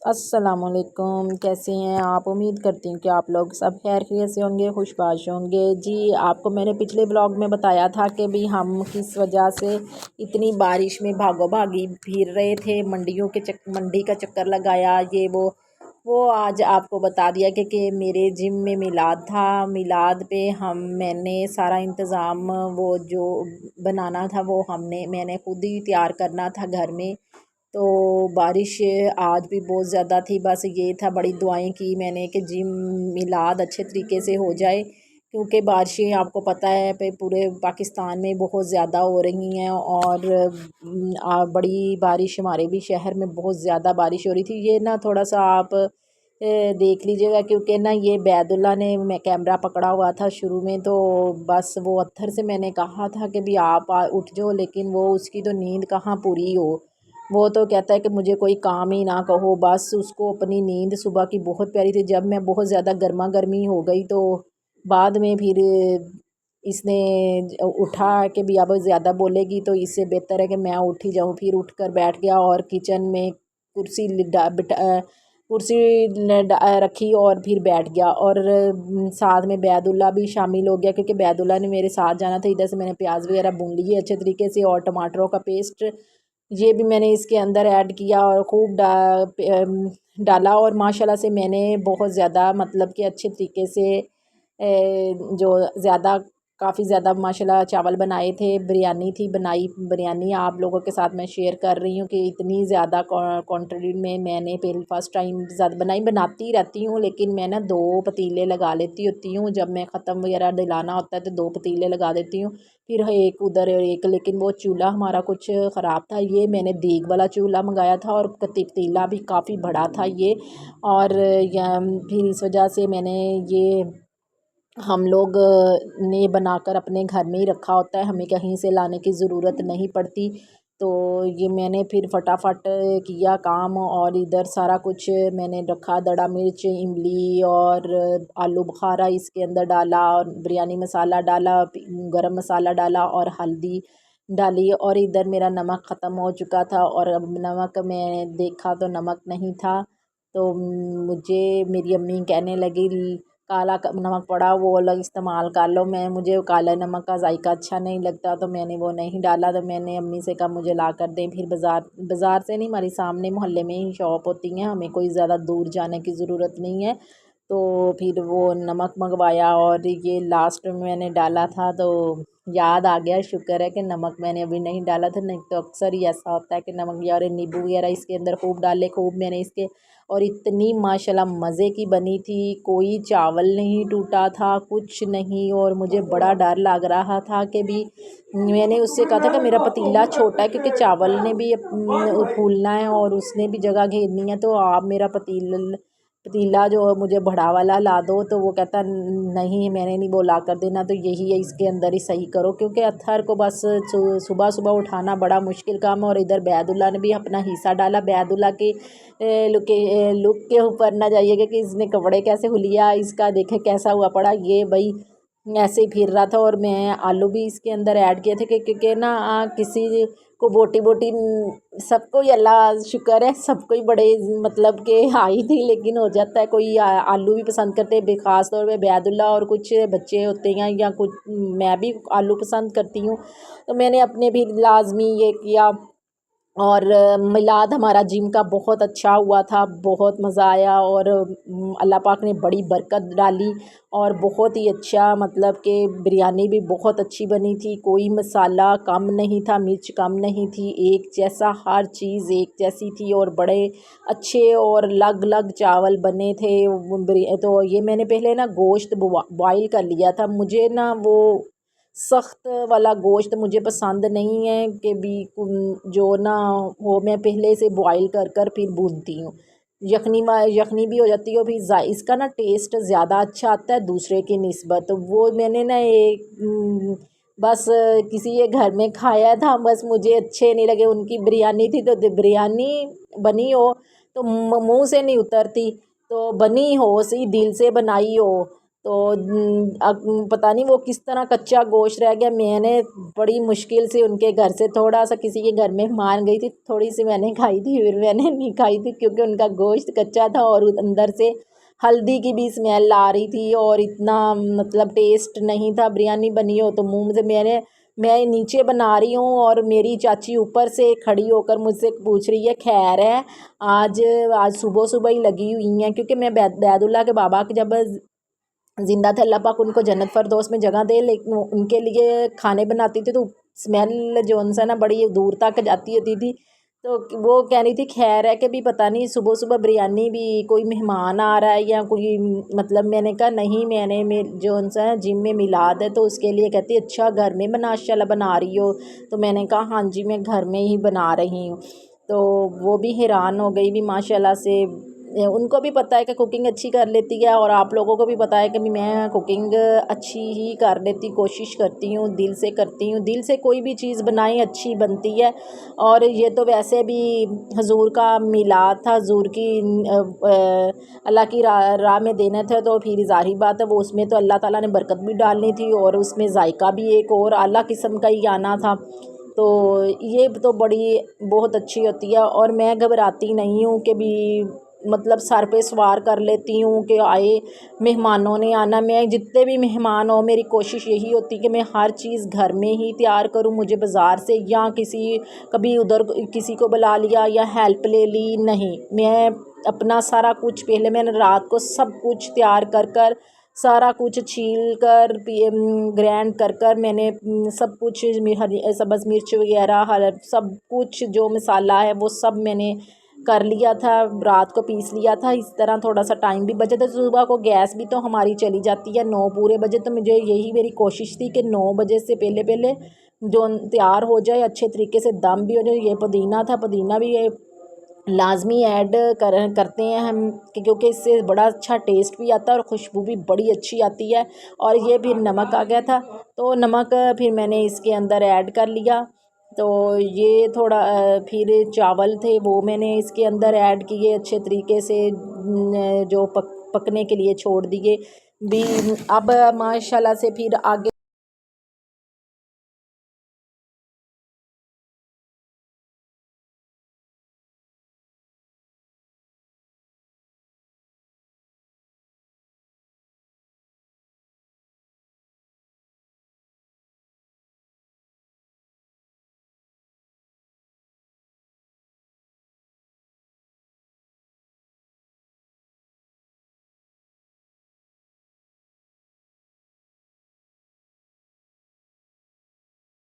अस्सलामुअलैकुम। कैसे हैं आप? उम्मीद करती हूँ कि आप लोग सब खैर खैरियत से होंगे, खुशबाश होंगे। जी, आपको मैंने पिछले ब्लॉग में बताया था कि भी हम किस वजह से इतनी बारिश में भागो भागी फिर रहे थे, मंडी का चक्कर लगाया, ये वो आज आपको बता दिया कि मेरे जिम में मिलाद था। मिलाद पे मैंने सारा इंतज़ाम, वो जो बनाना था वो मैंने खुद ही तैयार करना था घर में। तो बारिश आज भी बहुत ज़्यादा थी। बस ये था, बड़ी दुआएं की मैंने कि जिम मिलाद अच्छे तरीके से हो जाए, क्योंकि बारिशें आपको पता है पे पूरे पाकिस्तान में बहुत ज़्यादा हो रही हैं। और बड़ी बारिश हमारे भी शहर में बहुत ज़्यादा बारिश हो रही थी। ये ना थोड़ा सा आप देख लीजिएगा, क्योंकि ना ये बैदुल्ला ने मैं कैमरा पकड़ा हुआ था शुरू में, तो बस वो अत्थर से मैंने कहा था कि भी आप उठ जाओ, लेकिन वो उसकी तो नींद कहाँ पूरी हो। वो तो कहता है कि मुझे कोई काम ही ना कहो, बस उसको अपनी नींद सुबह की बहुत प्यारी थी। जब मैं बहुत ज़्यादा गर्मा गर्मी हो गई तो बाद में फिर इसने उठा कि भी अब ज़्यादा बोलेगी तो इससे बेहतर है कि मैं उठ ही जाऊँ। फिर उठ कर बैठ गया और किचन में कुर्सी कुर्सी रखी और फिर बैठ गया। और साथ में बैदुल्ला भी शामिल हो गया, क्योंकि बैदुल्ला ने मेरे साथ जाना था। इधर से मैंने प्याज वगैरह भून लिए अच्छे तरीके से, और टमाटरों का पेस्ट ये भी मैंने इसके अंदर ऐड किया और खूब डाला। और माशाल्लाह से मैंने बहुत ज़्यादा मतलब कि अच्छे तरीके से जो ज़्यादा काफ़ी ज़्यादा माशाल्लाह चावल बनाए थे। बिरयानी थी बनाई, बिरयानी आप लोगों के साथ मैं शेयर कर रही हूँ कि इतनी ज़्यादा क्वांटिटी में मैंने पहले फर्स्ट टाइम ज़्यादा बनाती रहती हूँ, लेकिन मैं ना 2 पतीले लगा लेती होती हूँ। जब मैं ख़त्म वगैरह दिलाना होता है तो 2 पतीले लगा देती हूँ, फिर एक उधर एक। लेकिन वो चूल्हा हमारा कुछ ख़राब था, ये मैंने देग वाला चूल्हा मंगाया था और पतीला भी काफ़ी बड़ा था ये। और फिर इस वजह से मैंने ये हम लोग ने बनाकर अपने घर में ही रखा होता है, हमें कहीं से लाने की ज़रूरत नहीं पड़ती। तो ये मैंने फिर फटाफट किया काम, और इधर सारा कुछ मैंने रखा, दड़ा मिर्च, इमली और आलू बुखारा इसके अंदर डाला, और बिरयानी मसाला डाला, गरम मसाला डाला और हल्दी डाली। और इधर मेरा नमक ख़त्म हो चुका था, और अब नमक मैं देखा तो नमक नहीं था। तो मुझे मेरी अम्मी कहने लगी काला नमक पड़ा, वो अलग इस्तेमाल कर लो। मुझे काला नमक का जायका अच्छा नहीं लगता, तो मैंने वो नहीं डाला। तो मैंने अम्मी से कहा मुझे ला कर दें। फिर बाज़ार से नहीं, हमारे सामने मोहल्ले में ही शॉप होती हैं, हमें कोई ज़्यादा दूर जाने की ज़रूरत नहीं है। तो फिर वो नमक मंगवाया और ये लास्ट में मैंने डाला था, तो याद आ गया। शुक्र है कि नमक मैंने अभी नहीं डाला था, नहीं तो अक्सर ही ऐसा होता है कि नमक या और नींबू वगैरह इसके अंदर खूब डाले, खूब मैंने इसके। और इतनी माशाल्लाह मज़े की बनी थी, कोई चावल नहीं टूटा था, कुछ नहीं। और मुझे बड़ा डर लग रहा था कि भी मैंने उससे कहा था कि मेरा पतीला छोटा है, क्योंकि चावल ने भी फूलना है और उसने भी जगह घेरनी है, तो आप मेरा पतीला जो मुझे बड़ा वाला ला दो। तो वो कहता नहीं, मैंने नहीं, वो ला कर देना, तो यही है, इसके अंदर ही सही करो, क्योंकि अत्थर को बस सुबह सुबह उठाना बड़ा मुश्किल काम है। और इधर बैदुल्ला ने भी अपना हिस्सा डाला। बैदुल्ला की लुक के ऊपर ना जाइएगा कि इसने कपड़े कैसे हुलिया इसका देखे कैसा हुआ पड़ा, ये भाई ऐसे ही फिर रहा था। और मैं आलू भी इसके अंदर ऐड किए थे, क्योंकि ना किसी को बोटी बोटी सबको ही अल्लाह शुक्र है, सबको ही बड़े मतलब के आई थी, लेकिन हो जाता है कोई आलू भी पसंद करते हैं, ख़ास तौर पे बैदुल्ला और कुछ बच्चे होते हैं, या कुछ मैं भी आलू पसंद करती हूँ। तो मैंने अपने भी लाजमी ये किया। और मिलाद हमारा जिम का बहुत अच्छा हुआ था, बहुत मज़ा आया। और अल्लाह पाक ने बड़ी बरकत डाली, और बहुत ही अच्छा मतलब कि बिरयानी भी बहुत अच्छी बनी थी, कोई मसाला कम नहीं था, मिर्च कम नहीं थी, एक जैसा हर चीज़ एक जैसी थी, और बड़े अच्छे और अलग अलग चावल बने थे। तो ये मैंने पहले ना गोश्त बॉईल कर लिया था, मुझे ना वो सख्त वाला गोश्त मुझे पसंद नहीं है कि भी जो ना वो मैं पहले से बॉईल कर कर फिर भूनती हूँ। यखनी भी हो जाती है, और फिर इसका ना टेस्ट ज़्यादा अच्छा आता है दूसरे की निस्बत। तो वो मैंने ना एक बस किसी के घर में खाया था, बस मुझे अच्छे नहीं लगे। उनकी बिरयानी थी, तो बिरयानी बनी हो तो मुंह से नहीं उतरती, तो बनी हो सही दिल से बनाई हो तो पता नहीं वो किस तरह कच्चा गोश्त रह गया। मैंने बड़ी मुश्किल से उनके घर से थोड़ा सा किसी के घर में मान गई थी, थोड़ी सी मैंने खाई थी, फिर मैंने नहीं खाई थी क्योंकि उनका गोश्त कच्चा था और अंदर से हल्दी की भी स्मेल आ रही थी और इतना मतलब टेस्ट नहीं था। बिरयानी बनी हो तो मुंह से मैं नीचे बना रही हूँ और मेरी चाची ऊपर से खड़ी होकर मुझसे पूछ रही है खैर है आज आज सुबह सुबह ही लगी हुई हैं, क्योंकि मैं बैदुल्ला के बाबा के जब जिंदा थे, अल्लाह पाक उनको जन्नत फरदौस में जगह दे, लेकिन उनके लिए खाने बनाती थी तो स्मेल जो उनसे ना बड़ी दूर तक जाती होती थी। तो वो कह रही थी खैर है कि भी पता नहीं सुबह सुबह बिरयानी भी कोई मेहमान आ रहा है या कोई मतलब। मैंने कहा नहीं, मैंने जो उनसे जिम में मिलाद है तो उसके लिए। कहती अच्छा घर में माशाल्लाह बना रही हो। तो मैंने कहा हाँ जी मैं घर में ही बना रही हूँ। तो वो भी हैरान हो गई भी माशाल्लाह से। उनको भी पता है कि कुकिंग अच्छी कर लेती है और आप लोगों को भी पता है कि मैं कुकिंग अच्छी ही कर लेती, कोशिश करती हूँ, दिल से करती हूँ। दिल से कोई भी चीज़ बनाई अच्छी बनती है। और ये तो वैसे भी हजूर का मिलाद था, हजूर की अल्लाह की राह में देने थे, तो फिर ज़ाहिर बात है वो उसमें तो अल्लाह ताला ने बरकत भी डालनी थी और उसमें जायका भी एक और आला किस्म का ही आना था। तो ये तो बड़ी बहुत अच्छी होती है और मैं घबराती नहीं हूँ कि भी मतलब सर पे सवार कर लेती हूँ कि आए मेहमानों ने आना। मैं जितने भी मेहमान हो मेरी कोशिश यही होती कि मैं हर चीज़ घर में ही तैयार करूँ। मुझे बाज़ार से या कभी उधर किसी को बुला लिया या हेल्प ले ली, नहीं, मैं अपना सारा कुछ पहले मैंने रात को सब कुछ तैयार कर सारा कुछ छील कर ग्रैंड कर मैंने सब कुछ हरी सब्ज़ मिर्च वगैरह हर सब कुछ जो मसाला है वो सब मैंने कर लिया था, रात को पीस लिया था। इस तरह थोड़ा सा टाइम भी बचा था। सुबह को गैस भी तो हमारी चली जाती है 9 पूरे बजे, तो मुझे यही मेरी कोशिश थी कि 9 बजे से पहले पहले जो तैयार हो जाए, अच्छे तरीके से दम भी हो जाए। ये पुदीना था, पुदीना भी ये लाजमी ऐड करते हैं हम क्योंकि इससे बड़ा अच्छा टेस्ट भी आता है और खुशबू भी बड़ी अच्छी आती है। और ये फिर नमक आ गया था तो नमक फिर मैंने इसके अंदर ऐड कर लिया। तो ये थोड़ा फिर चावल थे वो मैंने इसके अंदर ऐड किए अच्छे तरीके से, जो पकने के लिए छोड़ दिए भी। अब माशाल्लाह से फिर आगे